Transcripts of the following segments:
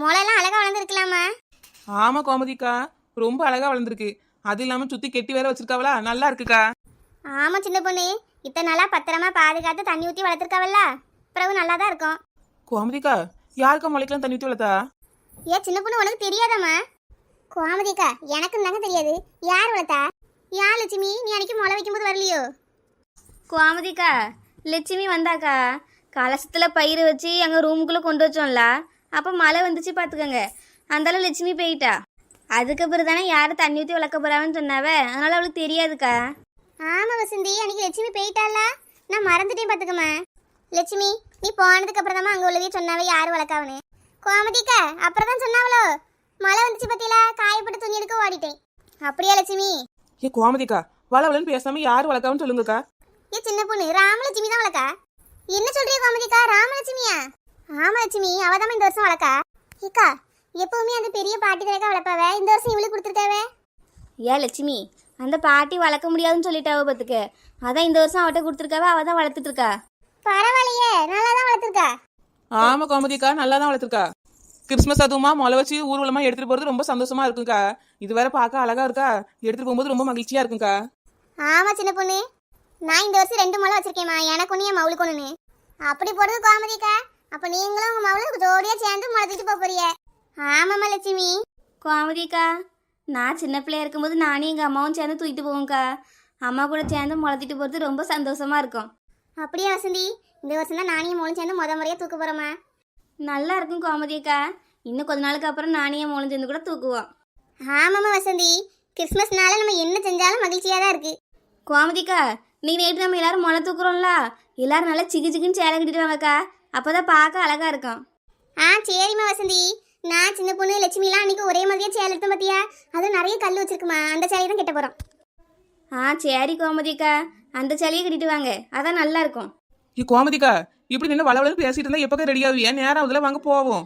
முளையெல்லாம் அழகா வளர்ந்துருக்கலாமா? ஆமா கோமதிக்கா, ரொம்ப அழகா வளர்ந்துருக்கு. அது இல்லாம சுத்தி கெட்டி வேற வச்சிருக்காவளா, நல்லா இருக்குக்கா. ஆமா சின்ன பொண்ணு, இத்தனை நாளா பத்திரமா பாதுகாத்து தண்ணி ஊற்றி வளர்த்துருக்காவல்ல, பிறகு நல்லா தான் இருக்கும். கோமதிக்கா, யாருக்கா முளைக்கெல்லாம் தண்ணி ஊற்றி வளர்த்தா? ஏன் சின்ன பொண்ணு உனக்கு தெரியாதாம்மா? கோமதிக்கா, எனக்கு தாங்க தெரியாது. யார் வளர்த்தா? யார் லட்சுமி? நீ அன்னைக்கு முளை வைக்கும்போது வரலையோ? கோமதிக்கா, லட்சுமி வந்தாக்கா. கலசத்தில் பயிர் வச்சு எங்கள் ரூமுக்குள்ளே கொண்டு வச்சோம்ல, அப்போ மழை வந்துச்சு பார்த்துக்கோங்க. அந்தாலும் லட்சுமி போயிட்டா. அதுக்கு பிறகு தானே யாரும் தண்ணி ஊற்றி வளர்க்க போகிறான்னு சொன்னாவ, அதனால் அவளுக்கு தெரியாதுக்கா. ஆமா வசந்தி, அன்னைக்கு லட்சுமி போயிட்டாளா? நான் மறந்துட்டேன் பார்த்துக்கம்மா. லட்சுமி, நீ போனதுக்கு அப்புறம் தான் அங்கே உள்ளதே சொன்னாவே யார் வளர்க்காவனு. கோமதிக்கா, அப்புறம் தான் சொன்னாவளோ மழை வந்துச்சு பத்தியில, காயப்பட்டு துணி எடுக்க ஓடிட்டேன். அப்படியா லட்சுமி? ஏ கோமதிக்கா, வளவலன்னு பேசாம யார் வளர்க்காவன்னு சொல்லுங்கக்கா. ஏ சின்ன பொண்ணு, ராமலட்சுமி தான் வளர்க்கா. என்ன சொல்றிய கோமதிக்கா? ராமலட்சுமியா? ஆமா லட்சுமி, அவதாம இந்த வருஷம் வளர்க்கா. ஏக்கா, எப்பவுமே அந்த பெரிய பாட்டி தானக்கா வளர்ப்பாவே, இந்த வருஷம் இவளுக்கு கொடுத்துருக்காவே. ஏன் லட்சுமி, அந்த பாட்டி வளர்க்க முடியாதுன்னு சொல்லிட்டாவ பார்த்துக்க, அதான் இந்த வருஷம் அவட்ட கொடுத்துருக்காவ, அவள் தான் வளர்த்துட்டு இருக்கா. பரவாயில்லையே, நல்லா தான் வளர்த்துருக்கா. ஆமா கோமதிக்கா, நல்லா தான் வளர்த்துருக்கா. கிறிஸ்மஸ் அதுவுமா முளை வச்சு ஊர்வலமா எடுத்துட்டு போறது ரொம்ப சந்தோஷமா இருக்குக்கா. இது வேற பார்க்க அழகா இருக்கா, எடுத்துட்டு போகும்போது ரொம்ப மகிழ்ச்சியா இருக்குக்கா. ஆமா சின்ன பொண்ணு, நான் இந்த வருஷம் 2 முளை வச்சிருக்கேம்மா, எனக்கு ஒன்று என் மவுளுக்கு ஒன்று. அப்படி போடுறது கோமதிக்கா, அப்ப நீங்களும் உங்க மவுளும் ஜோடியா சேர்ந்து முளைச்சிட்டு போறிய. ஆமாம்மா லட்சுமி. கோமதிக்கா, நான் சின்ன பிள்ளையா இருக்கும்போது நானும் எங்கள் அம்மாவும் சேர்ந்து தூக்கிட்டு போவோம்க்கா. அம்மா கூட சேர்ந்து முளைத்திட்டு போகிறது ரொம்ப சந்தோஷமா இருக்கும். அப்படியே வசந்தி, இந்த வருஷம் தான் நானும் மோளும் சேர்ந்து முறையா தூக்க போறோமா. நல்லா இருக்கும் கோமதிக்கா. இன்னும் கொஞ்ச நாளுக்கு அப்புறம் நானும் என் மூலம் சேர்ந்து கூட தூக்குவோம். ஆமாம்மா வசந்தி, கிறிஸ்மஸ்னால நம்ம என்ன செஞ்சாலும் மகிழ்ச்சியா தான் இருக்கு. கோமதிக்கா, நீ நேற்று நம்ம எல்லாரும் முளை தூக்குறோம்ல, எல்லாரும் நல்லா சிக்கு சிக்குன்னு சேலை கட்டிட்டு வாங்கக்கா, அப்போதான் பார்க்க அழகா இருக்கும். சரிம்மா வசந்தி, நான் சின்ன பொண்ணு லட்சுமிலாம் அன்னைக்கு ஒரே மாதிரியே சேலை எடுத்தோம் பார்த்தியா, அது நிறைய கல் வச்சிருக்குமா, அந்த சேலையை தான் கட்ட போறோம். சரி கோமதிக்கா, அந்த சேலையை கட்டிட்டு வாங்க, அதான் நல்லா இருக்கும். ஏ கோமதிக்கா, இப்படி நின்று வளவலன்னு பேசிட்டு இருந்தா எப்போ ரெடி ஆகுவியா? நேரம் அதில் வாங்க போவோம்.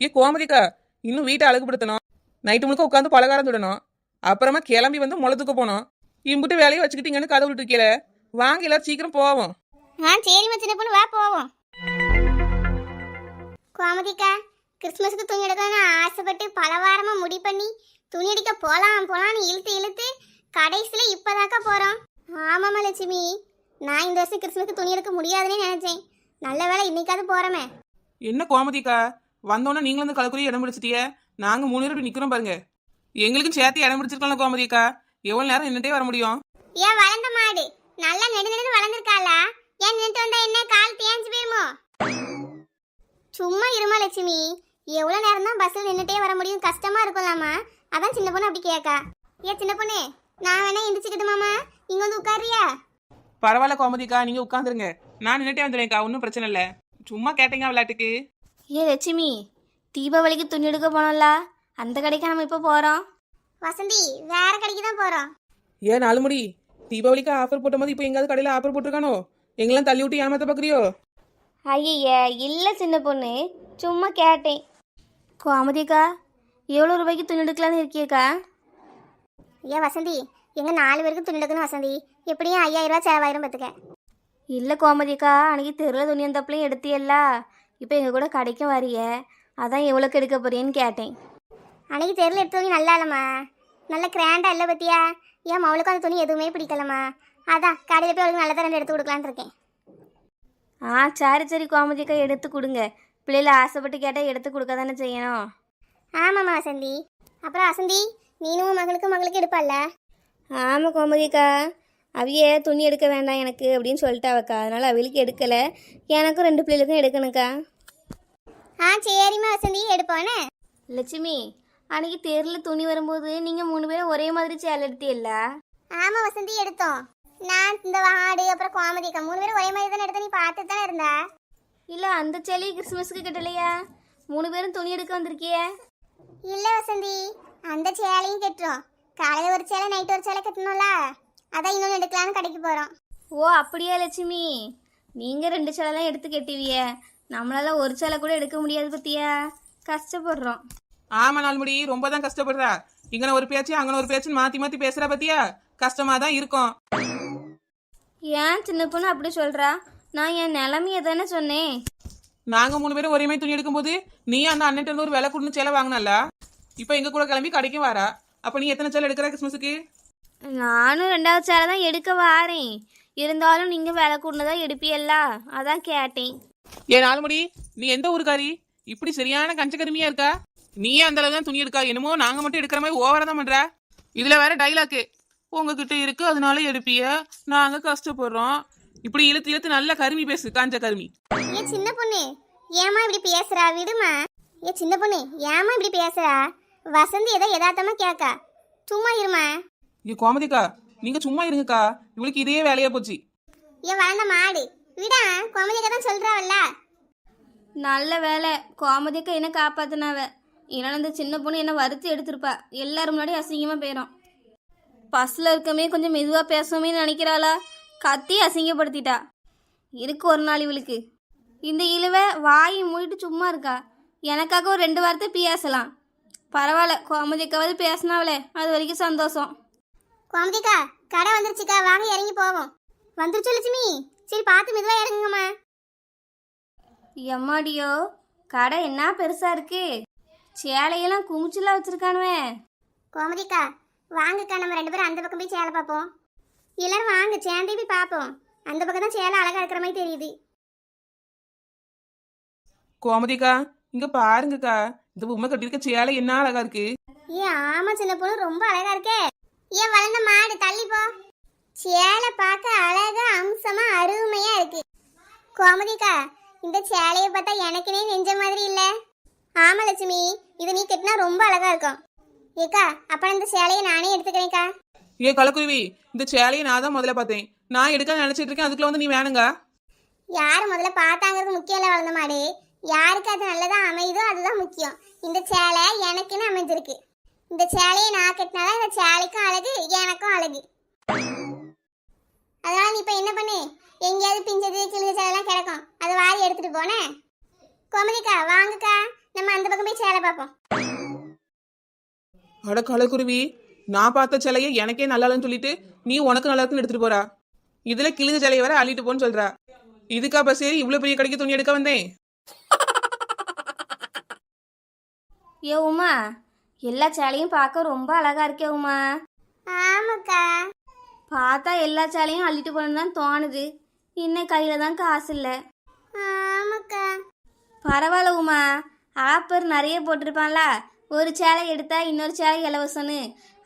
ஏ கோமதிக்கா, இன்னும் வீட்டை அழகுபடுத்தணும், நைட்டு முழுக்க உட்காந்து பலகாரம் தொடணும், அப்புறமா கிளம்பி வந்து முளை தூக்க போனோம். இம்புட்டு வேலையை வச்சுக்கிட்டீங்கன்னு கதை விட்டு இருக்கல, வாங்க எல்லாரும் சீக்கிரம் போவோம். சரிம்மா சின்ன பொண்ணு, வா போவோம். கோமதிக்கா, கிறிஸ்மஸுக்கு துணி எடுக்கணும்னு ஆசைப்பட்டு பல வாரமா முடி பண்ணி துணி அடிக்க போலான்னு இழுத்து கடைசியில இப்பதாக்கா போறோம். ஆமாம்மா லட்சுமி, நான் இந்த வருஷம் கிறிஸ்மஸுக்கு துணி எடுக்க முடியாதுன்னு நினைச்சேன். நல்ல வேலை இன்னைக்காவது போறமே. என்ன கோமதிக்கா, வந்தோன்னா நீங்களும் வந்து கலக்குரிய இடம் பிடிச்சிட்டிய, நாங்க 3 பேர் இப்படி நிக்கிறோம் பாருங்க. எங்களுக்கும் சேர்த்து இடம் பிடிச்சிருக்கலாம் கோமதிக்கா, எவ்வளவு நேரம் நின்னுட்டே வர முடியும்? ஏன் வளர்ந்த மாடு நல்லா நெடு வளர்ந்துருக்காளா? ஏன் நின்று வந்தா என்ன கால் தேஞ்சு போயிருமோ? சும்மா இருமா லட்சுமி, எவ்வளவு நேரம் தான் பஸ்ல நின்னுட்டே வர முடியும், கஷ்டமா இருக்கும்லாமா, அதான் சின்ன பொண்ணு அப்படி கேட்கா. ஏன் சின்ன பொண்ணு, நான் வேணா எந்திரிச்சுக்கிட்டுமாமா, இங்க வந்து உட்காரியா? பரவாயில்ல கோமதிக்கா, நீங்க உட்காந்துருங்க, நான் நின்னுட்டே வந்துடுறேன்க்கா, ஒன்றும் பிரச்சனை இல்லை. சும்மா கேட்டீங்க விளையாட்டுக்கு. லட்சுமி, தீபாவளிக்கு துணி எடுக்க போனோம்ல, அந்த கடைக்கு நம்ம இப்போ போகிறோம். வசந்தி, வேற கடைக்கு தான் போறோம். ஏன் 4 முடி தீபாவளிக்கு ஆஃபர் போட்ட போது இப்போ எங்காவது கடையில் ஆஃபர் போட்டிருக்கானோ? எங்கெல்லாம் தள்ளி விட்டு ஏமாத்த பார்க்குறியோ? ஐய இல்லை சின்ன பொண்ணு, சும்மா கேட்டேன். கோமதிக்கா, எவ்வளோ ரூபாய்க்கு துணி எடுக்கலான்னு இருக்கியக்கா? ஏன் வசந்தி, எங்க 4 பேருக்கு துணி எடுக்கணும் வசந்தி, எப்படியும் 5000 ரூபா செலவாயிரம் பார்த்துக்க. இல்லை கோமதிக்கா, அன்றைக்கி தெருவில் துணி வந்தப்பளையும் எடுத்தியல்ல, இப்போ எங்கள் கூட கடைக்கும் வரிய, அதான் எவ்வளோக்கு எடுக்க போறியன்னு கேட்டேன். அன்னைக்கு தெருவில் எடுத்த துணி நல்லா இல்லைம்மா, நல்ல கிராண்டாக இல்லை பத்தியா. ஏன் அவளுக்கும் அந்த துணி எதுவுமே பிடிக்கலம்மா, அதான் கடையில் போய் அவளுக்கு நல்லதாக 2 எடுத்து கொடுக்கலான்னு இருக்கேன். சரி கோமதிக்கா, எடுத்து கொடுங்க. பிள்ளைல ஆசைப்பட்டு கேட்டால் எடுத்து கொடுக்க தானே செய்யணும். ஆமாம்மா வசந்தி. அப்புறம் வசந்தி, நீனும் மகளுக்கு எடுப்பாள்ல? ஆமாம் கோமதிக்கா, அவிய துணி எடுக்க வேண்டாம் எனக்கு அப்படின்னு சொல்லிட்டாவக்கா, அதனால் அவளுக்கு எடுக்கலை, எனக்கும் 2 பிள்ளைகளுக்கும் எடுக்கணுக்கா. சரிம்மா வசந்தி, எடுப்பானே. லட்சுமி, அன்னைக்கு தெருவில் துணி வரும்போது நீங்கள் 3 பேரும் ஒரே மாதிரி சேலை எடுத்தியல்ல? ஆமாம் வசந்தி, எடுத்தோம். நான் இந்த வாடு அப்புறம் கோமதிக்கா 3 பேரும் ஒரே மாதிரி தானே எடுத்த, நீ பார்த்து தானே இருந்தா? இல்லை, அந்த சேலையை கிறிஸ்மஸுக்கு கட்டலையா? 3 பேரும் துணி எடுக்க வந்திருக்கிய? இல்லை வசந்தி, அந்த சேலையும் கட்டுறோம். காலையில் ஒரு சேலை, நைட்டு ஒரு சேலை கட்டணும்ல, அதான் இன்னொன்று எடுக்கலான்னு கடைக்கு போகிறோம். அப்படியா லட்சுமி, நீங்கள் 2 சேலைலாம் எடுத்து கட்டுவிய, நம்மளால ஒரு சேலை கூட எடுக்க முடியாது பத்தியா, கஷ்டப்படுறோம். ஆமா 4 முடி ரொம்ப தான் கஷ்டப்படுறா. இங்கன ஒரு பேச்சு அங்கன ஒரு பேச்சுன்னு மாத்தி பேசுறா பத்தியா, கஷ்டமா தான் இருக்கும். ஏன் சின்ன பொண்ணு அப்படி சொல்கிறா? நான் என் நிலைமையை தானே சொன்னேன். நாங்க 3 பேரும் ஒரே மாதிரி துணி எடுக்கும்போது நீ அந்த அண்ணன் இருந்து ஒரு விலை கொடுன்னு சேலை வாங்கினல. இப்போ எங்க கூட கிளம்பி கடைக்கும் வாரா. அப்ப நீ எத்தனை சேலை எடுக்கிற கிறிஸ்மஸுக்கு? நானும் 2வது சேலை தான் எடுக்க வாரேன். இருந்தாலும் நீங்கள் விலை கூடதான் எடுப்பியல்ல, அதான் கேட்டேன். ஏ நாலுமடி, நீ எந்த ஊருக்காரி? இப்படி சரியான கஞ்சக்கருமியா இருக்கா? நீயே அந்த அளவு தான் துணி எடுக்கா. என்னமோ நாங்க மட்டும் எடுக்கிற மாதிரி ஓவரா தான் பண்ற. இதுல வேற டைலாக்கு, உங்ககிட்ட இருக்கு அதனால எடுப்பிய, நாங்க கஷ்டப்படுறோம். இப்படி இழுத்து இழுத்து நல்ல கருமி பேசு, காஞ்ச கருமி. ஏன் சின்ன பொண்ணு ஏமா இப்படி பேசுறா? விடுமா. ஏன் சின்ன பொண்ணு ஏமா இப்படி பேசுறா? வசந்தி ஏதோ யதார்த்தமா கேட்கா, சும்மா இருமா. ஏ கோமதிக்கா, நீங்க சும்மா இருங்கக்கா, இவளுக்கு இதே வேலையா போச்சு. ஏன் வளர்ந்த மாடு விடா, கோமதிக்கா தான் சொல்றாவல்ல. நல்ல வேலை கோமதிக்கு என்ன காப்பாத்தினாவ. இல்லைன்னா இந்த சின்ன பொண்ணு என்ன வருத்தி எடுத்திருப்பா. எல்லாரும் முன்னாடி அசிங்கமாக போயிடும். பஸ்ஸில் இருக்கமே கொஞ்சம் மெதுவாக பேசுவோமே நினைக்கிறாளா, கத்தி அசிங்கப்படுத்திட்டா. இருக்கு ஒரு நாள் இவளுக்கு. இந்த இழுவை வாயை மூடிட்டு சும்மா இருக்கா. எனக்காக ஒரு 2 வார்த்தை பேசலாம். பரவாயில்ல, கோமதிக்காவது பேசினாவளே, அது வரைக்கும் சந்தோஷம். கோமதிக்கா கடை வந்துருச்சுக்கா, வாங்க இறங்கி போவோம். வந்துருச்சு லட்சுமி, சரி பார்த்து மெதுவா இறங்குங்கம்மா. எம்மாடியோ, கடை என்ன பெருசாக இருக்கு. சேலையெல்லாம் குமிச்சுலாம் வச்சுருக்கானுவே. கோமதிக்கா வாங்கக்கா, நம்ம 2 பேரும் அந்த பக்கம் போய் சேலை பார்ப்போம். எல்லாரும் வாங்க சேர்ந்தே போய் பார்ப்போம். அந்த பக்கம் தான் சேலை அழகா இருக்கிற மாதிரி தெரியுது. கோமதிக்கா இங்க பாருங்கக்கா, இந்த பொம்மை கட்டிருக்க சேலை என்ன அழகா இருக்கு. ஏன் ஆமா சின்ன பொண்ணு ரொம்ப அழகா இருக்கே. ஏன் வளர்ந்த மாடு தள்ளி போ. சேலை பார்க்க அழகா அம்சமா அருமையா இருக்கு. கோமதிக்கா இந்த சேலையை பார்த்தா எனக்குனே நெஞ்ச மாதிரி இல்ல. ஆமா லட்சுமி, இது நீ கட்டினா ரொம்ப அழகா இருக்கும். ஏக்கா அப்ப இந்த சேலையை நானே எடுத்துக்கிறேன்க்கா. ஏ கலக்குருவி, இந்த சேலையை நான் தான் முதல்ல பார்த்தேன். நான் எடுக்க நினைச்சிட்டு இருக்கேன், அதுக்குள்ள வந்து நீ வேணுங்க. யாரு முதல்ல பார்த்தாங்கிறது முக்கியம் இல்ல வளர்ந்த மாடு. யாருக்கு அது நல்லதா அமையுதோ அதுதான் முக்கியம். இந்த சேலை எனக்குன்னு அமைஞ்சிருக்கு. இந்த சேலையை நான் கட்டினாதான் இந்த சேலைக்கும் அழகு, எனக்கும் அழகு. அதனால நீ இப்ப என்ன பண்ணு, எங்கேயாவது பிஞ்சது கிழிஞ்ச சேலைலாம் கிடக்கும், அதை வாரி எடுத்துட்டு போனே. கோமதிக்கா வாங்கக்கா, நம்ம அந்த பக்கம் போய் சேலை பார்ப்போம். அட கலக்குருவி, நான் பார்த்த சேலையை எனக்கே நல்லா இல்லைன்னு சொல்லிட்டு நீ உனக்கு நல்லா இருக்குன்னு எடுத்துட்டு போறா. இதுல கிழிஞ்ச சேலையை வர அள்ளிட்டு போன்னு சொல்றா. இதுக்கா பஸ் சரி இவ்வளவு பெரிய கடைக்கு துணி எடுக்க வந்தேன். ஏ உமா, எல்லா சேலையும் பார்க்க ரொம்ப அழகா இருக்கே உமா. ஆமாக்கா. பார்த்தா எல்லா சேலையும் அள்ளிட்டு போகணுன்னு தான் தோணுது. இன்னும் கையில் தான் காசு இல்லை. ஆமாக்கா. பரவாயில்ல உமா, ஆப்பர் நிறைய போட்டிருப்பான்ல, ஒரு சேலை எடுத்தா இன்னொரு சேலை இலவசம்னு.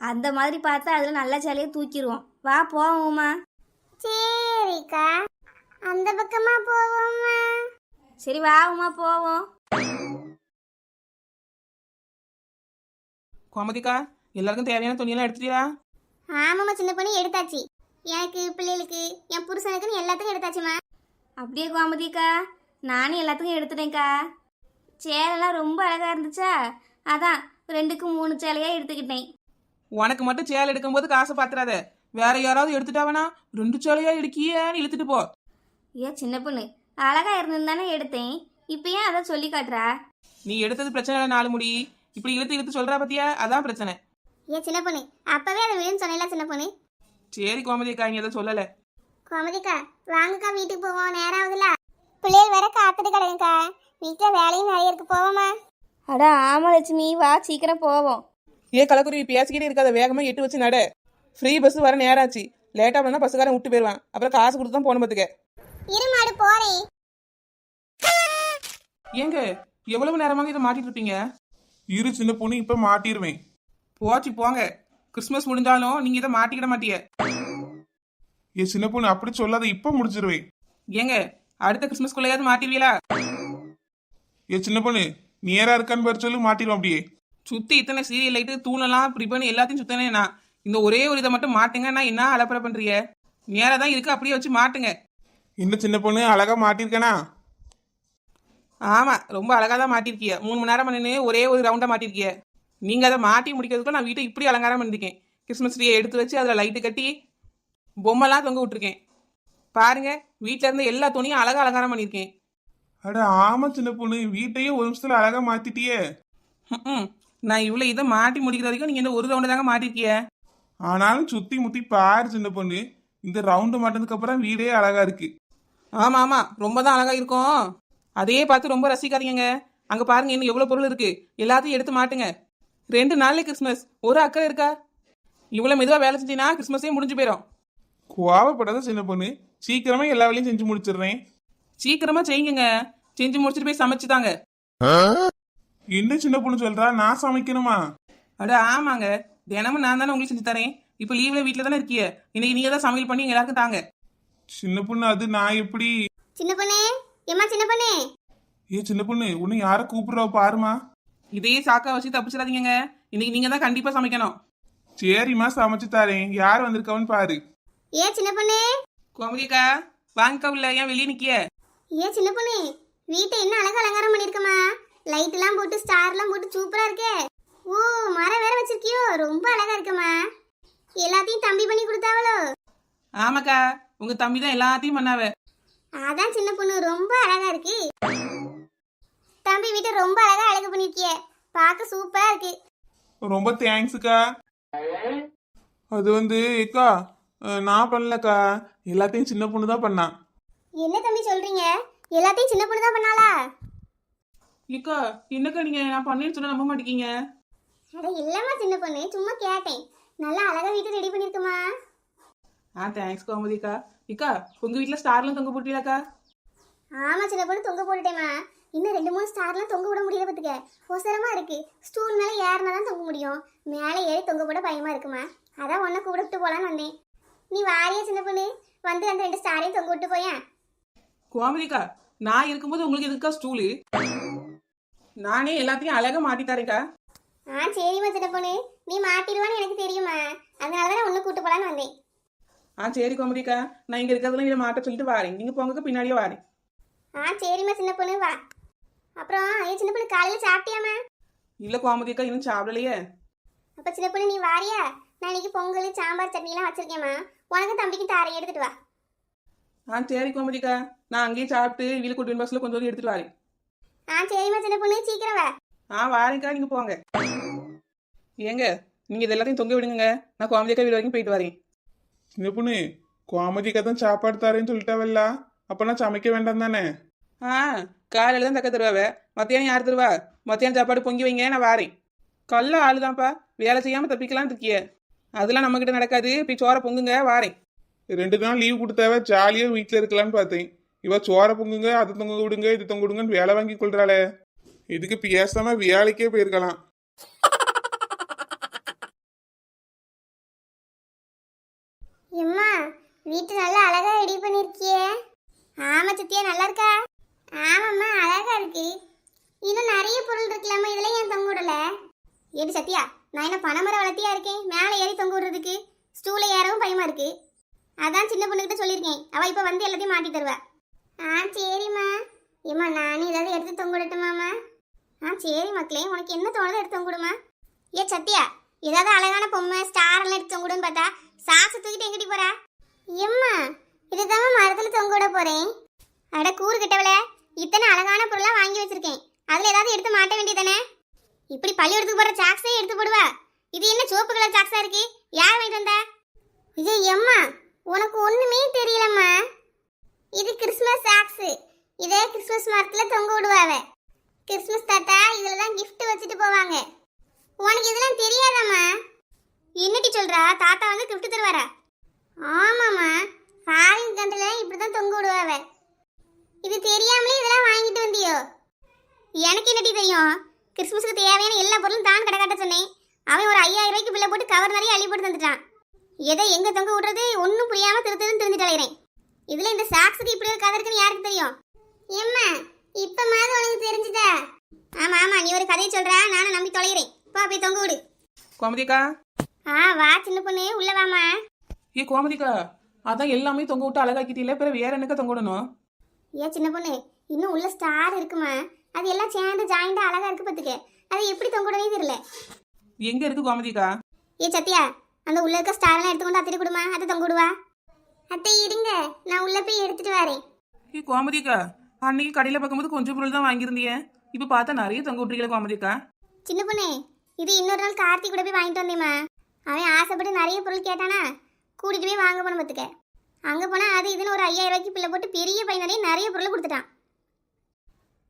அந்த மாதிரி பார்த்தா அதில் நல்ல சேலையை தூக்கிடுவோம். வா போவோம் உமா. சரிக்கா, அந்த பக்கமா போவோமா? சரி வா உமா போவோம். கோமதிக்கா எல்லாருக்கும் தேவையான துணியெல்லாம் எடுத்துட்டியா? ஆமாம்மா சின்ன பொண்ணு எடுத்தாச்சு. எனக்கு பிள்ளைகளுக்கு என் புருஷனுக்குன்னு எல்லாத்துக்கும் எடுத்தாச்சுமா. அப்படியே கோமதிக்கா, நானும் எல்லாத்துக்கும் எடுத்துட்டேன்க்கா. சேலைலாம் ரொம்ப அழகாக இருந்துச்சா, அதான் 2க்கு 3 சேலையாக எடுத்துக்கிட்டேன். உனக்கு மட்டும் சேலை எடுக்கும்போது காசை பாத்துறாத, வேற யாராவது எடுத்துட்டாவனா 2 சேலையா எடுக்கியேன்னு இழுத்துட்டு போ. ஏன் சின்ன பொண்ணு, அழகா இருந்திருந்தானே எடுத்தேன். இப்போ ஏன் அதை சொல்லி காட்டுறா? நீ எடுத்தது பிரச்சனை இல்லை, 4 முடி இப்படி இழுத்து இழுத்து சொல்றா பத்தியா, அதான் பிரச்சனை. ஏன் சின்ன பொண்ணு அப்பவே அதை விழுன்னு சொன்னேன்ல சின்ன பொண்ணு. சரி கோமதிக்கா, இங்க எதை சொல்லல. கோமதிக்கா வாங்கக்கா, வீட்டுக்கு போவோம், நேரம் ஆகுதுல. பிள்ளைகள் வேற காத்துட்டு கிடக்குக்கா, வீட்டில் வேலையும் நிறைய இருக்கு, போவோமா? அட ஆமா லட்சுமி, வா சீக்கிரம் போவோம். ஏ கலக்குருவி பேசிக்கிட்டே இருக்காத, வேகமா எட்டு வச்சு நட. ஃப்ரீ பஸ் வர நேரம் ஆச்சு. லேட்டா பண்ணா பஸ்ஸுக்காரன் விட்டு போயிடுவான். அப்புறம் காசு கொடுத்து தான் போன பத்துக்க. இருமாடு போறேன். ஏங்க எவ்வளவு நேரமாக இதை மாட்டிட்டு இருப்பீங்க? இரு சின்ன பொண்ணு, இப்ப மாட்டிடுவேன். போச்சு போங்க, கிறிஸ்மஸ் முடிஞ்சாலும் நீங்க இதை மாட்டிக்கிட மாட்டீங்க. ஏ சின்ன பொண்ணு அப்படி சொல்லாத, இப்ப முடிச்சிருவேன். ஏங்க அடுத்த கிறிஸ்மஸ்குள்ளையாவது மாட்டிடுவீங்களா? ஏ சின்ன பொண்ணு நேரா இருக்கான்னு பேர் சொல்லி மாட்டிடுவோம். அப்படியே சுத்தி இத்தனை சீரியல் லைட்டு தூணெல்லாம் இப்படி பண்ணி எல்லாத்தையும் சுத்தனே நான். இந்த ஒரே ஒரு இதை மட்டும் மாட்டுங்க, நான் என்ன அலப்பறை பண்றீங்க? நேரா தான் இருக்கு, அப்படியே வச்சு மாட்டுங்க. என்ன சின்ன பொண்ணு அழகா மாட்டிருக்கேனா? ஆமா, ரொம்ப அழகா தான் மாட்டிருக்கிய. 3 மணி நேரம் பண்ணு ஒரே ஒரு ரவுண்டா மாட்டிருக்கிய. நீங்க அதை மாட்டி முடிக்கிறதுக்கும் நான் வீட்டை இப்படி அலங்காரம் பண்ணிருக்கேன். கிறிஸ்மஸ் ட்ரீயை எடுத்து வச்சு அதில் லைட்டு கட்டி பொம்மைலாம் தொங்க விட்டுருக்கேன். பாருங்க, வீட்டில இருந்து எல்லா துணியும் அழகா அலங்காரம் பண்ணியிருக்கேன். அட ஆமா சின்ன பொண்ணு, வீட்டையே ஒரு நிமிஷத்துல அழகா மாத்திட்டியே. நான் இவ்வளோ இதை மாட்டி முடிக்கிற வரைக்கும் நீங்க இந்த ஒரு ரவுண்டு தாங்க மாட்டிருக்கிய. ஆனாலும் சுத்தி முத்தி பாரு சின்ன பொண்ணு, இந்த ரவுண்டு மாட்டினதுக்கு அப்புறம் வீடே அழகா இருக்கு. ஆமா ஆமா, ரொம்ப தான் அழகா இருக்கும். அதையே பார்த்து ரொம்ப ரசிக்காதீங்க. அங்க பாருங்க இன்னும் எவ்வளவு பொருள் இருக்கு, எல்லாத்தையும் எடுத்து மாட்டுங்க. 2 நாள்ல கிறிஸ்மஸ், ஒரு அக்கறை இருக்கா? இவ்வளவு மெதுவா வேலை செஞ்சீங்கன்னா கிறிஸ்மஸே முடிஞ்சு போயிடும். கோவப்படாத சின்ன பொண்ணு, சீக்கிரமா எல்லா வேலையும் செஞ்சு முடிச்சிடுறேன். சீக்கிரமா செய்யுங்க, செஞ்சு முடிச்சுட்டு போய் சமைச்சுதாங்க. என்ன சின்ன பொண்ணு சொல்றா, நான் சமைக்கணுமா? அட ஆமாங்க, தினமும் நான் தானே உங்களுக்கு செஞ்சு தரேன். இப்போ லீவ்ல வீட்டில் தானே இருக்கிய, இன்னைக்கு நீங்க தான் சமையல் பண்ணி எங்க எல்லாருக்கும் தாங்க. சின்ன பொண்ணு, அது நான் எப்படி? சின்ன பொண்ணு, ஏம்மா சின்ன பொண்ணு. சின்ன பொண்ணு, உன்னை யார கூப்பிடுறா பாருமா. இதையே சாக்கா வச்சு தப்பிச்சிடாதீங்க, இன்னைக்கு நீங்க தான் கண்டிப்பா சமைக்கணும். சரிம்மா, சமைச்சு தரேன். யார் வந்திருக்கவன்னு பாரு. சின்ன பொண்ணு. கோமதிக்கா வாங்கக்கா, உள்ள ஏன் வெளியே நிக்கிய? சின்ன பொண்ணு, வீட்டை என்ன அழகா அலங்காரம் பண்ணிருக்கமா, லைட் எல்லாம் போட்டு ஸ்டார் எல்லாம் போட்டு சூப்பரா இருக்கே. ஓ, மரம் வேற வச்சிருக்கியோ, ரொம்ப அழகா இருக்குமா. எல்லாத்தையும் தம்பி பண்ணி கொடுத்தாவளோ? ஆமாக்கா, உங்க தம்பி தான் எல்லாத்தையும் பண்ணாவ. அதான் சின்ன பொண்ணு, ரொம்ப அழகா இருக்கு. தம்பி வீட்டை ரொம்ப அழகா அழகு பண்ணிருக்கிய, பார்க்க சூப்பரா இருக்கு. ரொம்ப தேங்க்ஸுக்கா. அது வந்து ஏக்கா, நான் பண்ணலக்கா, எல்லாத்தையும் சின்ன பொண்ணு தான் பண்ணான். என்ன தம்பி சொல்றீங்க, எல்லாத்தையும் சின்ன பொண்ணு தான் பண்ணாளா? ஏக்கா என்னக்கா நீங்க நான் பண்ணேன்னு சொன்னா நம்ப மாட்டேங்க. அட இல்லம்மா சின்ன பொண்ணு, சும்மா கேட்டேன். நல்லா அழகா வீட்டை ரெடி பண்ணிருக்குமா. தேங்க்ஸ் கோமதிக்கா. இக்கா உங்க வீட்டுல ஸ்டார்லாம் தொங்க போட்டீங்களாக்கா? ஆமா சின்ன பொண்ணு, தொங்க போட்டுட்டேமா. இன்னும் 2-3 ஸ்டார்லாம் தொங்க விட முடியல பத்துக்க, அவசரமா இருக்கு. ஸ்டூல் மேல ஏறினா தான் தொங்க முடியும், மேலே ஏறி தொங்க போட பயமா இருக்குமா. அதான் உன்னை கூப்பிட்டு போலான்னு வந்தேன். நீ வாரியா சின்ன பொண்ணு, வந்து அந்த 2 ஸ்டாரையும் தொங்க விட்டு போயேன். கோமதிக்கா நான் இருக்கும்போது உங்களுக்கு எதுக்கா ஸ்டூலு? நானே எல்லாத்தையும் அழகா மாட்டி தரேன்க்கா. சரிம்மா சின்ன பொண்ணு, நீ மாட்டிடுவான்னு எனக்கு தெரியுமா, அதனாலதான் உன்னை கூட்டு போலான்னு வந்தேன். சரி கோமதிக்கா, நான் இங்க இருக்கிறதுல இதை மாட்ட சொல்லிட்டு வாரேன், நீங்க போங்க பின்னாடியே வாரேன். சரிம்மா சின்ன பொண்ணு, வா. அப்புறம் சின்ன பொண்ணு, காலையில சாப்பிட்டியாமா? இல்ல கோமதிக்கா, இன்னும் சாப்பிடலையே. அப்ப சின்ன பொண்ணு நீ வாரியா, நான் இன்னைக்கு பொங்கல் சாம்பார் சட்னிலாம் வச்சிருக்கேம்மா, உனக்கு தம்பிக்கு தாரை எடுத்துட்டு வா. சரி கோமதிக்கா, நான் அங்கேயே சாப்பிட்டு வீடு கூட்டு பஸ்ல கொஞ்சம் எடுத்துட்டு வரேன். சரிம்மா சின்ன பொண்ணு, சீக்கிரம் வா. வாரேன்க்கா, நீங்க போங்க. ஏங்க நீங்க இது எல்லாத்தையும் தொங்க விடுங்க, நான் கோமதிக்கா வீடு வரைக்கும் போயிட்டு வரேன். சின்ன பொண்ணு, கோமதிக்கா தான் சாப்பாடு தரேன்னு சொல்லிட்டாவல்ல, அப்ப நான் சமைக்க வேண்டாம் தானே? காலையில தான் தக்க தருவாவ, மத்தியானம் யார் தருவா? மத்தியானம் சாப்பாடு பொங்கி வைங்க, நான் வாரேன். கல்ல ஆளுதான்ப்பா, வேலை செய்யாம தப்பிக்கலான்னு இருக்கிய, அதெல்லாம் நம்ம கிட்ட நடக்காது. போய் சோற பொங்குங்க, வாரேன். 2 நாள் லீவ் கொடுத்தாவ, ஜாலியா வீட்டுல இருக்கலாம்னு பார்த்தேன். இவ சோற பொங்குங்க, அது தொங்க விடுங்க, இது தொங்க விடுங்கன்னு வேலை வாங்கி கொள்றாளே. இதுக்கு பேசாம வேலைக்கே போயிருக்கலாம். எம்மா, வீட்டு நல்லா அழகா ரெடி பண்ணிருக்கியே. ஆமா சத்தியா, நல்லா இருக்கா? ஆமாம்மா, அழகா இருக்கு. இன்னும் நிறைய பொருள் இருக்கலாமா, இதெல்லாம் ஏன் தொங்க விடல? ஏடி சத்யா, நான் என்ன பனைமரம் வளர்த்தியா இருக்கேன் மேலே ஏறி தொங்க விடுறதுக்கு? ஸ்டூல ஏறவும் பயமா இருக்கு. அதான் சின்ன பொண்ணுகிட்ட சொல்லியிருக்கேன், அவ இப்ப வந்து எல்லாத்தையும் மாட்டி தருவா. சரிம்மா. ஏம்மா, நானும் ஏதாவது எடுத்து தொங்க விடட்டுமாம்மா? சரி மக்களே, உனக்கு என்ன தோணுதோ எடுத்து தொங்க விடுமா. சத்யா, ஏதாவது அழகான பொம்மை ஸ்டார் எல்லாம் எடுத்து தொங்க விடுன்னு பார்த்தா சாசு தூக்கிட்டு எங்கிட்டி போறா? எம்மா, இதுதான் மரத்துல தொங்க விட போறேன். அட கூறு கிட்டவள, இத்தனை அழகான பொருளா வாங்கி வச்சிருக்கேன், அதுல ஏதாவது எடுத்து மாட்ட வேண்டியதானே? இப்படி பள்ளிக்கூடத்துக்கு போற சாக்ஸே எடுத்து போடுவா. இது என்ன சிவப்பு கலர் சாக்ஸா இருக்கு, யார் வாங்கிட்டு வந்தா? எம்மா, உனக்கு ஒண்ணுமே தெரியலம்மா. இது கிறிஸ்மஸ் சாக்ஸ், இதே கிறிஸ்மஸ் மரத்துல தொங்க விடுவாவ. கிறிஸ்மஸ் தாத்தா இதுலதான் கிஃப்ட் வச்சுட்டு போவாங்க. உனக்கு இதெல்லாம் தெரியாதாம்மா? என்னடி சொல்றா, தாத்தா வந்து கிஃப்ட் தருவாரா? ஆமாம்மா, ஃபாரின் கண்ட்ரில இப்படிதான் தொங்க விடுவாவ. இது தெரியாமலே இதெல்லாம் வாங்கிட்டு வந்தியோ? எனக்கு என்னடி தெரியும், கிறிஸ்மஸுக்கு தேவையான எல்லா பொருளும் தான் கடை காட்ட சொன்னேன். அவன் ஒரு 5000 ரூபாய்க்கு பில்லை போட்டு கவர் நிறைய அள்ளி போட்டு தந்துட்டான். எதை எங்க தொங்க விடுறது ஒன்றும் புரியாம திருத்துன்னு தெரிஞ்சுட்டு இதுல இந்த சாக்ஸுக்கு இப்படி ஒரு கதை இருக்குன்னு யாருக்கு தெரியும்? எம்மா, இப்ப மாதிரி உனக்கு தெரிஞ்சுதா? ஆமா ஆமா, நீ ஒரு கதையை சொல்ற, நானும் நம்பி தொலைகிறேன். பா போய் தொங்க விடு. கோமதிக்கா. வா சின்ன பொண்ணு, உள்ள வாமா. கோமதிக்கா, அதான் எல்லாமே தொங்க விட்டு அழகாக்கிட்டீங்களே, பிற வேற என்னக்கா தொங்க விடணும்? சின்ன பொண்ணு, இன்னும் உள்ள ஸ்டார் இருக்குமா, அது எல்லாம் சேர்ந்து ஜாயிண்டா அழகா இருக்கு பத்துக்க. அது எப்படி தொங்க விடவே தெரியல. எங்க இருக்கு கோமதிக்கா? சத்யா, அந்த உள்ள இருக்க ஸ்டார் எல்லாம் எடுத்துக்கொண்டு அத்தை கொடுமா, அதை தொங்க விடுவா. அத்தை இருங்க, நான் உள்ள போய் எடுத்துட்டு வரேன். கோமதிக்கா, அன்னைக்கு கடையில பார்க்கும்போது கொஞ்சம் பொருள் தான் வாங்கியிருந்தீங்க, இப்ப பார்த்தா நிறைய தொங்க விட்டுருக்கீங்களா கோமதிக்கா? சின்ன பொண்ணு, இது இன்னொரு நாள் கார்த்தி கூட போய் வாங்கிட்டு வந்தேம்மா. அவன் ஆசைப்பட்டு நிறைய பொருள் கேட்டானா, கூட்டிட்டு போய் வாங்க போன பத்துக்க. அங்க போனா அது இதுன்னு ஒரு 5000 ரூபாய்க்கு பிள்ளை போட்டு பெரிய பையனாலே நிறைய பொருள் கொடுத்துட்டான்.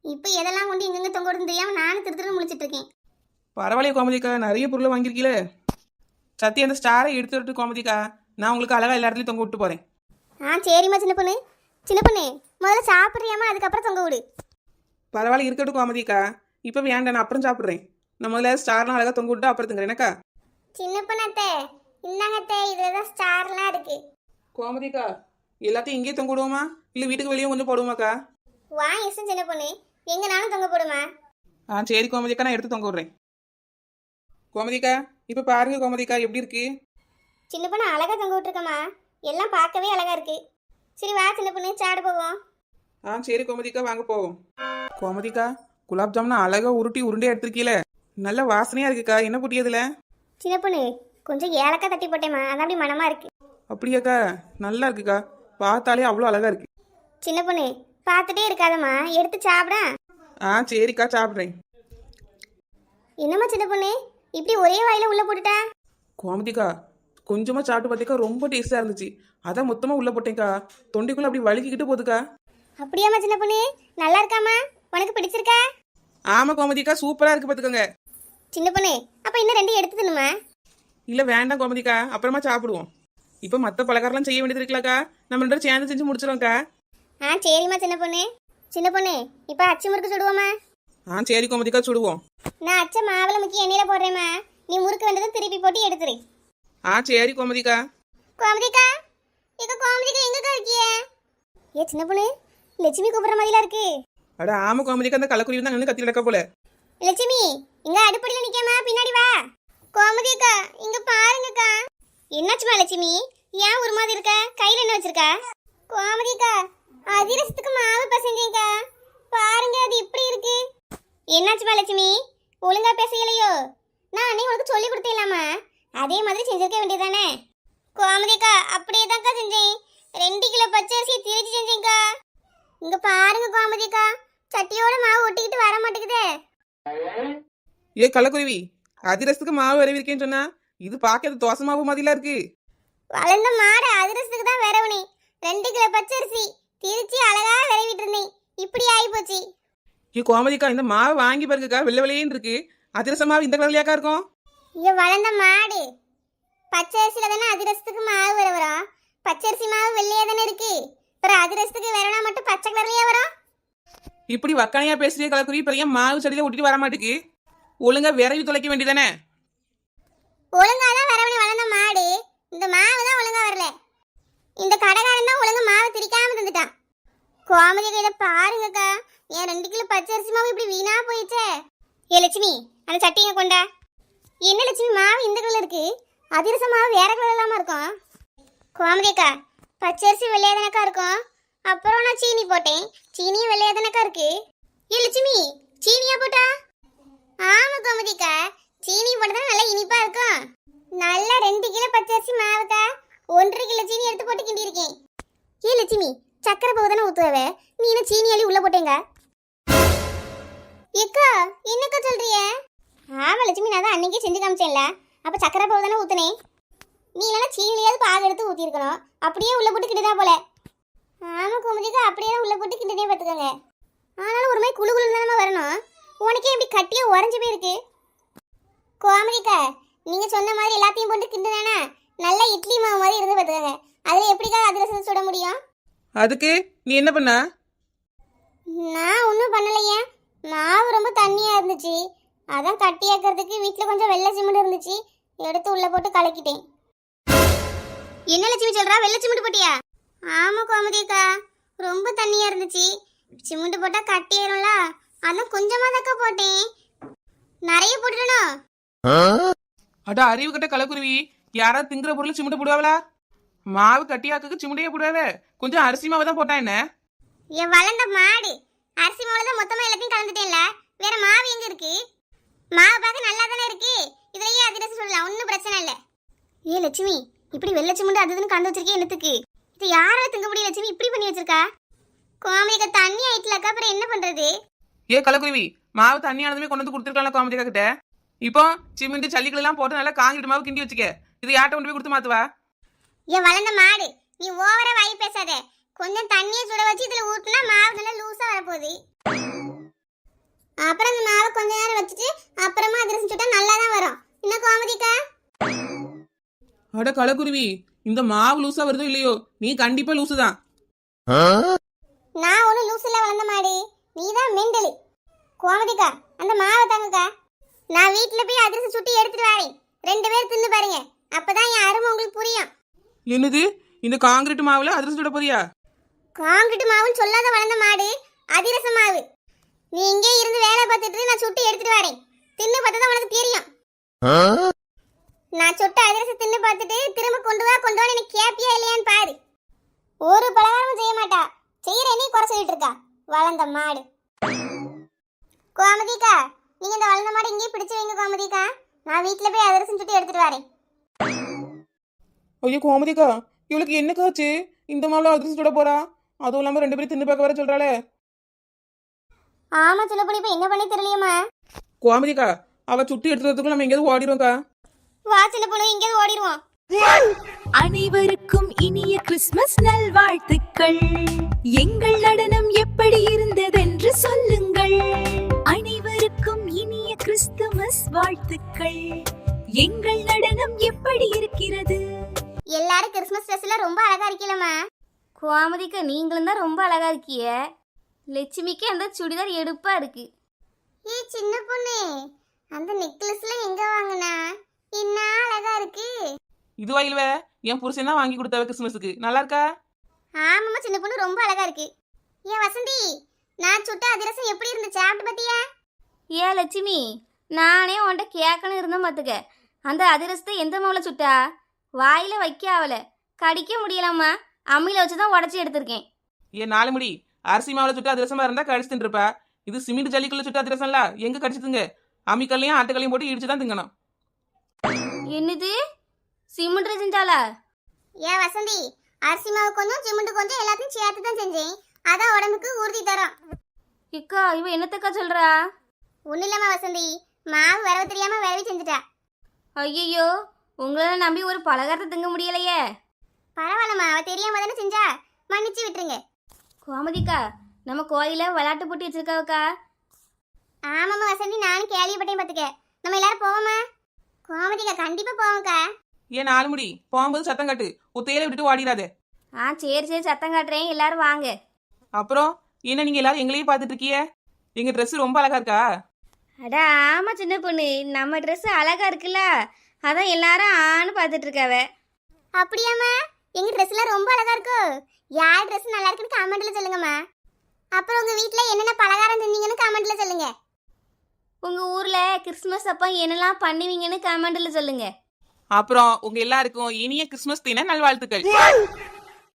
இப்போ எதெல்லாம் கொண்டு எங்கெங்க தொங்க விடுன்னு தெரியாம நானும் திரு முழிச்சிட்டு இருக்கேன். பரவாயில்லையே கோமதிக்கா, நிறைய பொருளை வாங்கியிருக்கீல. சத்தி அந்த ஸ்டாரை எடுத்து விட்டு கோமதிக்கா, நான் உங்களுக்கு அழகா எல்லா இடத்துலையும் தொங்க விட்டு போறேன். சரிம்மா சின்ன பொண்ணு. சின்ன பொண்ணு முதல்ல சாப்பிட்றியாம்மா, அதுக்கப்புறம் தொங்க விடு. பரவாயில்ல இருக்கட்டும் கோமதிக்கா, இப்போ வேண்டாம், நான் அப்புறம் சாப்பிட்றேன். நான் முதல்ல ஸ்டார்லாம் அழகா தொங்க விட்டு அப்புறம் தங்குறேன் எனக்கா. சின்ன பொண்ணாத்தே இந்தாங்கத்தே, இதுல தான் ஸ்டார்லாம் இருக்கு. கோமதிக்கா, எல்லாத்தையும் இங்கேயே தொங்க விடுவோமா, இல்லை வீட்டுக்கு வெளியே கொஞ்சம் போடுவோமாக்கா? வா இஷ்டம் சின்ன பொண்ணு, எங்கனாலும் தொங்க போடுமா. சரி கோமதிக்கா, நான் எடுத்து தொங்க விடுறேன். கோமதிக்கா, இப்போ பாருங்க கோமதிக்கா எப்படி இருக்கு. சின்ன பொண்ணு அழகா தொங்க விட்டுருக்கம்மா, எல்லாம் பார்க்கவே அழகா இருக்கு. சரி வா சின்ன பொண்ணு சாப்பிட போவோம். சரி கோமதிக்கா, வாங்க போவோம். கோமதிக்கா, குலாப் ஜாமுன் அழகா உருட்டி உருண்டே எடுத்திருக்கீல, நல்ல வாசனையா இருக்குக்கா. என்ன புட்டியதுல? சின்ன பொண்ணு கொஞ்சம் ஏலக்காய் தட்டி போட்டேம்மா, அதான் அப்படி மனமா இருக்கு. அப்படியாக்கா, நல்லா இருக்குக்கா, பார்த்தாலே அவ்வளோ அழகா இருக்கு. சின்ன பொண்ணு பார்த்துட்டே இருக்காதம்மா, எடுத்து சாப்பிட. சரிக்கா, சாப்பிட்றேன். என்னம்மா சின்ன பொண்ணு இப்படி ஒரே வாயில உள்ள போட்டுட்டா? கோமதிக்கா, கொஞ்சமா சாப்பிட்டு பார்த்திக்கா, ரொம்ப டேஸ்டா இருந்துச்சு, அதான் மொத்தமா உள்ள போட்டேன்க்கா. தொண்டைக்குள்ள அப்படி வலிக்கிட்டு போகுதுக்கா. அப்படியாம்மா சின்ன பொண்ணு, நல்லா இருக்காமா? உனக்கு பிடிச்சிருக்கா? ஆமா கோமதிக்கா, சூப்பரா இருக்கு பாத்துக்கோங்க. சின்ன பொண்ணு அப்ப இன்னும் 2 எடுத்து தின்னுமா? இல்ல வேண்டாம் கோமதிக்கா, அப்புறமா சாப்பிடுவோம். இப்போ மற்ற பலகாரம்லாம் செய்ய வேண்டியது இருக்கலாக்கா, நம்ம 2 பேரும் சேர்ந்து செஞ்சு முடிச்சிடும்க்கா. சரிம்மா சின்ன பொண்ணு. சின்ன பொண்ணு இப்ப அச்சு முறுக்கு சுடுவோமா? சரி கோமதிக்கா, சுடுவோம். நான் அச்ச மாவுல முக்கி எண்ணெயில போடுறேம்மா, நீ முறுக்கு வந்ததும் திருப்பி போட்டு எடுத்துரு. சரி கோமதிக்கா. கோமதிக்கா, இங்க கோமதிக்கா எங்கக்கா இருக்கிய? சின்ன பொண்ணு லட்சுமி கூப்பிடுற மாதிரிலாம் இருக்கு. அட ஆமா கோமதிக்கா, அந்த கலக்குருவி தான் நின்று கத்தி நடக்க போல. லட்சுமி இங்க அடுப்படியில நிக்காம பின்னாடி வா. கோமதிக்கா இங்க பாருங்கக்கா. என்னாச்சுமா லட்சுமி, ஏன் ஒரு மாதிரி இருக்க? கையில என்ன வச்சிருக்க? கோமதிக்கா அதிரசத்துக்கு மாவு பசங்கக்கா, பாருங்க அது இப்படி இருக்கு. என்னாச்சுமா லட்சுமி, ஒழுங்கா பேசலையோ? நான் அன்னைக்கு உனக்கு சொல்லி கொடுத்தேலாமா, அதே மாதிரி செஞ்சிருக்க வேண்டியதானே? கோமதிக்கா அப்படியே தான்க்கா செஞ்சேன், 2 கிலோ பச்சரிசி திரிச்சு செஞ்சேன்க்கா. இங்க பாருங்க கோமதிக்கா, சட்டியோட மாவு ஒட்டிக்கிட்டு வர மாட்டேங்குதே. கலக்குருவி, அதிரசத்துக்கு மாவு விரைவிருக்கேன்னு சொன்னா, இது பார்க்க தோசை மாவு மாதிரிலாம் இருக்கு. வளர்ந்த மாடு அதிரசத்துக்கு தான் விரவனே. 2 கிலோ பச்சரிசி திரிச்சு அழகா விரவிட்டு இருந்தேன், இப்படி ஆகி போச்சு. கோமதிக்கா, இந்த மாவு வாங்கி பாருங்கக்கா, வெள்ளை வெள்ளையேன்னு இருக்கு. அதிரச மாவு இந்த கலர்லையாக்கா இருக்கும். வளர்ந்த மாடு பச்சரிசியில தானே அதிரசத்துக்கு மாவு விரவறோம். பச்சரிசி மாவு வெள்ளையா தானே இருக்கு, அப்புறம் அதிரசத்துக்கு விரவனா மட்டும் பச்சை கலர்லயே வரும். இப்படி வக்கனையா பேசுறிய கலக்குருவி, பெரிய மாவு சடியில ஒட்டிட்டு வர மாட்டேக்கு. ஒழுங்கா விரைவி துளைக்க வேண்டியதானே? ஒழுங்காதான் வரவனே வளர்ந்த மாடு, இந்த மாவு தான் ஒழுங்கா வரல. இந்த கடைக்காரன் தான் ஒழுங்கா மாவு திரிக்காம தந்துட்டான். கோமதி கையில பாருங்கக்கா, என் 2 கிலோ பச்சரிசி மாவு இப்படி வீணா போயிடுச்சே. லட்சுமி அந்த சட்டியை கொண்டா. என்ன லட்சுமி, மாவு இந்த கலர்ல இருக்கு, அதிரச மாவு வேற கலர் இல்லாம இருக்கும். கோமதிக்கா பச்சரிசி வெள்ளையாதனக்கா இருக்கும், அப்புறம் நான் சீனி போட்டேன், சீனியும் வெள்ளையாதனக்கா இருக்கு. லட்சுமி சீனியா போட்டா? ஆமா கோமதிக்கா, சீனி போட்டா நல்லா இனிப்பா இருக்கும். நல்லா 2 கிலோ பச்சரிசி மாவுக்கா 1.5 கிலோ சீனி எடுத்து போட்டு கிண்டி இருக்கேன். லட்சுமி சக்கரை பவு தானே ஊத்துவ, நீ என்ன சீனி அள்ளி உள்ள போட்டேங்க? ஏக்கா என்னக்கா சொல்றிய? ஆமா லட்சுமி, நான் தான் அன்னைக்கே செஞ்சு காமிச்சேன்ல, அப்ப சக்கரை பவு தானே ஊத்துனேன். நீ இல்லைன்னா சீனியாவது பாகு எடுத்து ஊத்தி இருக்கணும், அப்படியே உள்ள போட்டு கிண்டுதா போல. ஆமா கோமதிக்கா, அப்படியே உள்ள போட்டு கிண்டுனே பார்த்துக்கோங்க. ஆனாலும் ஒரு மாதிரி குழு குழு தானே வரணும், உனக்கே எப்படி கட்டியா உறைஞ்சு போயிருக்கு. கோமதிக்கா நீங்க சொன்ன மாதிரி எல்லாத்தையும் போட்டு கிண்டுதானா நல்லா இட்லி மாவு மாதிரி இருந்து பார்த்துக்கோங்க, அதுல எப்படிக்கா அதிரசம் சுட முடியும்? அதுக்கு நீ என்ன பண்ண? நான் ஒன்றும் பண்ணலையே, மாவு ரொம்ப தண்ணியா இருந்துச்சு, அதான் கட்டியாக்கிறதுக்கு வீட்டில் கொஞ்சம் வெள்ளை சிமெண்ட் இருந்துச்சு, எடுத்து உள்ள போட்டு கலக்கிட்டேன். என்ன லட்சுமி சொல்றா, வெள்ளை சிமெண்ட் போட்டியா? ஆமா கோமதிக்கா, ரொம்ப தண்ணியா இருந்துச்சு, சிமெண்ட் போட்டா கட்டியாயிரும்ல, அதான் கொஞ்சமா தாக்கா போட்டேன், நிறைய போட்டுடணும். அட அறிவு கட்ட கலக்குருவி, யாராவது திங்குற பொருள் சிமுட்டை போடுவாங்களா? மாவு கட்டியாக்கு சிமுட்டையே போடுவாவே, கொஞ்சம் அரிசி மாவு தான் போட்டா என்ன? என் வளர்ந்த மாடு, அரிசி மாவுல தான் மொத்தமா எல்லாத்தையும் கலந்துட்டேன்ல, வேற மாவு எங்க இருக்கு? மாவு பார்க்க நல்லா தானே இருக்கு, இதுலயே அதிரசம் சொல்லலாம், ஒன்றும் பிரச்சனை இல்லை. லட்சுமி இப்படி வெள்ளை சிமெண்ட் அதுன்னு கலந்து வச்சிருக்கேன் என்னத்துக்கு? இது யாரால திங்க முடியும் லட்சுமி, இப்படி பண்ணி வச்சிருக்கா? கோமதிக்கா தண்ணி ஆயிட்டுலக்கா, அப்புறம் என்ன பண்றது? கலக்குருவி, மாவு தண்ணியானதுமே கொண்டு வந்து கொடுத்துருக்கலாம் கோமதிக்கா கிட்ட. இப்போ சிமெண்ட் ஜல்லிகள் எல்லாம் போட்டு நல்லா காங்கிட்டு மாவு கிண்டி வச்சுக்க, இது யார்ட்ட கொண்டு போய் கொடுத்து மாத்துவா? என் வளர்ந்த மாடு, நீ ஓவரா வாய் பேசாத, கொஞ்சம் தண்ணியை சுட வச்சு இதுல ஊத்துனா மாவு நல்லா லூசா வரப்போகுது. அப்புறம் அந்த மாவை கொஞ்ச நேரம் வச்சுட்டு அப்புறமா அதிரசம் சுட்டா நல்லா தான் வரும். என்ன கோமதிக்கா? அட கலக்குருவி, இந்த மாவு லூசா வருதோ இல்லையோ, நீ கண்டிப்பா லூசு தான். நான் ஒன்றும் லூசில் வளர்ந்த மாடு, நீ தான் மெண்டலு. கோமதிக்கா, அந்த மாவை தாங்கக்கா. நான் வீட்டில் போய் அதிரசம் சுட்டி எடுத்துட்டு வரேன். 2 பேர் தின்னு பாருங்க, அப்பதான் என் அருமை உங்களுக்கு புரியும். என்னது, இந்த காங்கிரீட் மாவுல அதிரசம் சுட போறியா? காங்கிட்டு மாவுன்னு சொல்லாத வளர்ந்த மாடு, அதிரச மாவு. நீ இங்கே இருந்து வேலை பார்த்துட்டு நான் சுட்டு எடுத்துட்டு வரேன். தின்னு பார்த்தா தான் உனக்கு தெரியும். நான் சுட்ட அதிரசம் தின்னு பார்த்துட்டு திரும்ப கொண்டு வா எனக்கு கேப்பியா இல்லையான்னு பாரு. ஒரு பலகாரமும் செய்ய மாட்டா, செய்யற நீ குறை சொல்லிட்டு இருக்கா வளர்ந்த மாடு. கோமதிக்கா, நீங்க இந்த வளர்ந்த மாடு இங்கே பிடிச்சு வைங்க கோமதிக்கா. நான் வீட்டில் போய் அதிரசம் சுட்டு எடுத்துட்டு வரேன். ஐயோ கோமதிக்கா, இவளுக்கு என்ன காச்சு? இந்த மாவுல அதிரசம் சுட போறா, அதுவும் இல்லாம 2 பேரும் தின்னு பார்க்க வர சொல்றாளே. ஆமா சொல்லப்படி, இப்ப என்ன பண்ணி தெரியலையம்மா. கோமதிக்கா, அவ சுட்டி எடுத்துறதுக்குள்ள நம்ம எங்கேயாவது ஓடிடுவோம்க்கா. வா சின்ன பொண்ணு, இங்கே ஓடிடுவோம். அனைவருக்கும் இனிய கிறிஸ்துமஸ் நல்வாழ்த்துக்கள். எங்கள் நடனம் எப்படி இருந்ததென்று சொல்லுங்கள். அனைவருக்கும் இனிய கிறிஸ்துமஸ் வாழ்த்துக்கள். எங்கள் நடனம் எப்படி இருக்கிறது? எல்லாரும் கிறிஸ்மஸ் ட்ரெஸ்ல ரொம்ப அழகா இருக்கீங்களம்மா. கோமதிக்கா, நீங்களும் தான் ரொம்ப அழகா இருக்கிய. லட்சுமிக்கு அந்த சுடிதார் எடுப்பா இருக்கு. ஏய் சின்ன பொண்ணு, அந்த நெக்லஸ்ல எங்க வாங்குனா? என்ன அழகா இருக்கு. இதுவா இல்லவே, என் புருஷன் தான் வாங்கி கொடுத்தாவே கிறிஸ்மஸுக்கு. நல்லா இருக்கா? ஆமாம்மா சின்ன பொண்ணு, ரொம்ப அழகா இருக்கு. ஏன் வசந்தி, நான் சுட்ட அதிரசம் எப்படி இருந்து சாப்பிட்டு பாத்தியா? ஏன் லட்சுமி, நானே உன்கிட்ட கேட்கணும் இருந்தேன் பார்த்துக்க. அந்த அதிரசத்தை எந்த மாவுல சுட்டா? வாயில வைக்க ஆவல, கடிக்க முடியலாமா? அம்மியில வச்சு தான் உடச்சி எடுத்திருக்கேன். ஏன் 4 முடி அரிசி மாவுல சுட்டு அதிரசமா இருந்தா கடிச்சு தின்றுப்பா. இது சிமெண்ட் ஜல்லிக்குள்ள சுட்டு அதிரசம்ல, எங்க கடிச்சுதுங்க? அம்மிக்கல்லையும் ஆட்டுக்கல்லையும் போட்டு இடிச்சு தான் திங்கணும். என்னது, சிமெண்ட் செஞ்சாலா? ஏன் வசந்தி, அரிசி மாவு கொஞ்சம் சிமெண்ட் கொஞ்சம் எல்லாத்தையும் சேர்த்து தான் செஞ்சேன். அதான் உடம்புக்கு உறுதி தரும். இக்கா, இவ என்னத்தக்கா சொல்றா? ஒன்றும் இல்லம்மா வசந்தி, மாவு வரவு தெரியாம வரவி செஞ்சுட்டா. ஐயோ, உங்களால நம்பி ஒரு பலகாரத்தை திங்க முடியலையே. பரவாயில்லம்மா, அவ தெரியாம தானே செஞ்சா, மன்னிச்சு விட்டுருங்க. கோமதிக்கா, நம்ம கோயில விளையாட்டு போட்டி வச்சிருக்காவுக்கா. ஆமாம்மா வசந்தி, நானும் கேள்விப்பட்டேன் பார்த்துக்க. நம்ம எல்லாரும் போவோமா? கோமதிக்கா, கண்டிப்பா போவோம்க்கா. ஏன் 4 முடி போகும்போது சத்தம் காட்டு, உத்தையில விட்டுட்டு ஓடிடாதே. சரி சரி, சத்தம் காட்டுறேன், எல்லாரும் வாங்க. அப்புறம் என்ன, நீங்க எல்லாரும் எங்களையும் பார்த்துட்டு இருக்கிய? எங்க ட்ரெஸ் ரொம்ப அழகா இருக்கா? அட ஆமா சின்ன பொண்ணு, நம்ம ட்ரெஸ் அழகா இருக்குல்ல, அதான் எல்லாரும் ஆன்னு பார்த்துட்டு இருக்காவ. அப்படியாம்மா, எங்க ட்ரெஸ்லாம் ரொம்ப அழகா இருக்கும். யார் ட்ரெஸ் நல்லா இருக்குன்னு கமெண்ட்ல சொல்லுங்கம்மா. அப்புறம் உங்க வீட்ல என்னென்ன பலகாரம் செஞ்சீங்கன்னு கமெண்ட்ல சொல்லுங்க. உங்க ஊர்ல கிறிஸ்துமஸ் அப்போ என்னெல்லாம் பண்ணுவீங்கன்னு கமெண்ட்ல சொல்லுங்க. அப்புறம் உங்க எல்லாருக்கும் இனிய கிறிஸ்துமஸ் தின நல்வாழ்த்துக்கள்.